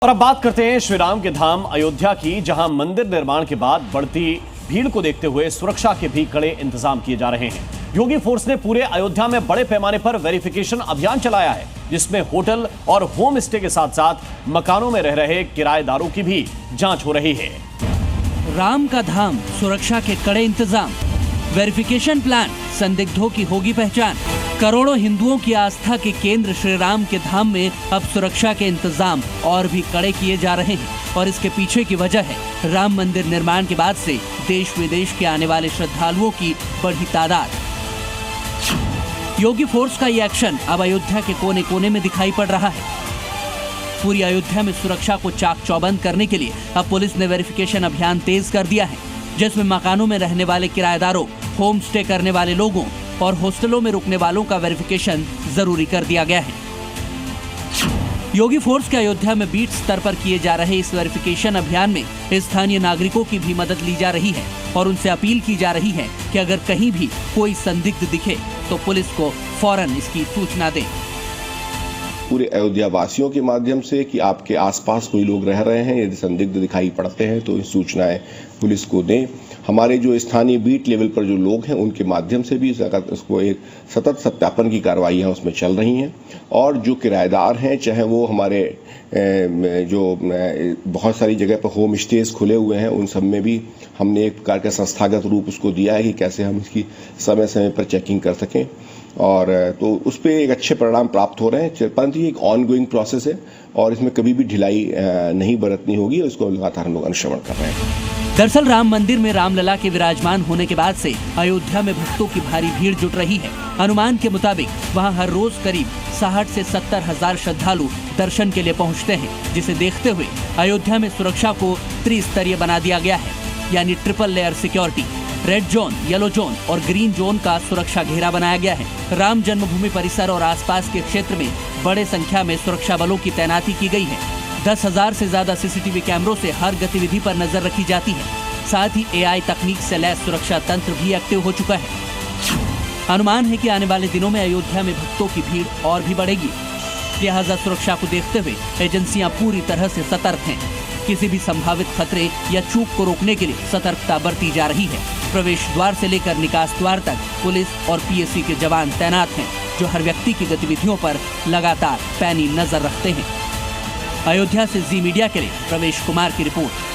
और अब बात करते हैं श्री राम के धाम अयोध्या की, जहां मंदिर निर्माण के बाद बढ़ती भीड़ को देखते हुए सुरक्षा के भी कड़े इंतजाम किए जा रहे हैं। योगी फोर्स ने पूरे अयोध्या में बड़े पैमाने पर वेरिफिकेशन अभियान चलाया है, जिसमें होटल और होम स्टे के साथ साथ मकानों में रह रहे किराएदारों की भी जांच हो रही है। राम का धाम, सुरक्षा के कड़े इंतजाम, वेरिफिकेशन प्लान, संदिग्धों की होगी पहचान। करोड़ों हिंदुओं की आस्था के केंद्र श्री राम के धाम में अब सुरक्षा के इंतजाम और भी कड़े किए जा रहे हैं और इसके पीछे की वजह है राम मंदिर निर्माण के बाद से देश विदेश के आने वाले श्रद्धालुओं की बढ़ी तादाद। योगी फोर्स का ये एक्शन अब अयोध्या के कोने कोने में दिखाई पड़ रहा है। पूरी अयोध्या में सुरक्षा को चाक चौबंद करने के लिए अब पुलिस ने वेरिफिकेशन अभियान तेज कर दिया है, जिसमें मकानों में रहने वाले किराएदारों, होम स्टे करने वाले लोगों और हॉस्टलों में रुकने वालों का वेरिफिकेशन जरूरी कर दिया गया है। योगी फोर्स के अयोध्या में बीट स्तर पर किए जा रहे इस वेरिफिकेशन अभियान में स्थानीय नागरिकों की भी मदद ली जा रही है और उनसे अपील की जा रही है कि अगर कहीं भी कोई संदिग्ध दिखे तो पुलिस को फौरन इसकी सूचना दें। पूरे अयोध्या वासियों के माध्यम से कि आपके आसपास कोई लोग रह रहे हैं, यदि संदिग्ध दिखाई पड़ते हैं तो इस सूचनाएं पुलिस को दें। हमारे जो स्थानीय बीट लेवल पर जो लोग हैं उनके माध्यम से भी उसको एक सतत सत्यापन की कार्रवाइयाँ उसमें चल रही हैं। और जो किराएदार हैं, चाहे वो हमारे जो बहुत सारी जगह पर होम स्टेज खुले हुए हैं, उन सब में भी हमने एक प्रकार का संस्थागत रूप उसको दिया है कि कैसे हम इसकी समय समय पर चेकिंग कर सकें। और तो उस पर एक अच्छे परिणाम प्राप्त हो रहे हैं, परंतु ये एक ऑनगोइंग प्रोसेस है और इसमें कभी भी ढिलाई नहीं बरतनी होगी। इसको लगातार हम लोग अनुश्रवण कर रहे हैं। दरअसल राम मंदिर में रामलला के विराजमान होने के बाद से अयोध्या में भक्तों की भारी भीड़ जुट रही है। अनुमान के मुताबिक वहां हर रोज करीब 60 से 70 हजार श्रद्धालु दर्शन के लिए पहुंचते हैं, जिसे देखते हुए अयोध्या में सुरक्षा को त्रिस्तरीय बना दिया गया है, यानी triple layer security. Red zone, yellow zone और ग्रीन जोन का सुरक्षा घेरा बनाया गया है। राम जन्मभूमि परिसर और आसपास के क्षेत्र में बड़े संख्या में सुरक्षा बलों की तैनाती की गई है। 10,000 से ज्यादा सीसीटीवी कैमरों से हर गतिविधि पर नजर रखी जाती है। साथ ही एआई तकनीक से लैस सुरक्षा तंत्र भी एक्टिव हो चुका है। अनुमान है कि आने वाले दिनों में अयोध्या में भक्तों की भीड़ और भी बढ़ेगी, लिहाजा सुरक्षा को देखते हुए एजेंसियां पूरी तरह से सतर्क हैं। किसी भी संभावित खतरे या चूक को रोकने के लिए सतर्कता बरती जा रही है। प्रवेश द्वार से लेकर निकास द्वार तक पुलिस और पीएससी के जवान तैनात हैं, जो हर व्यक्ति की गतिविधियों पर लगातार पैनी नजर रखते हैं। अयोध्या से जी मीडिया के लिए प्रवेश कुमार की रिपोर्ट।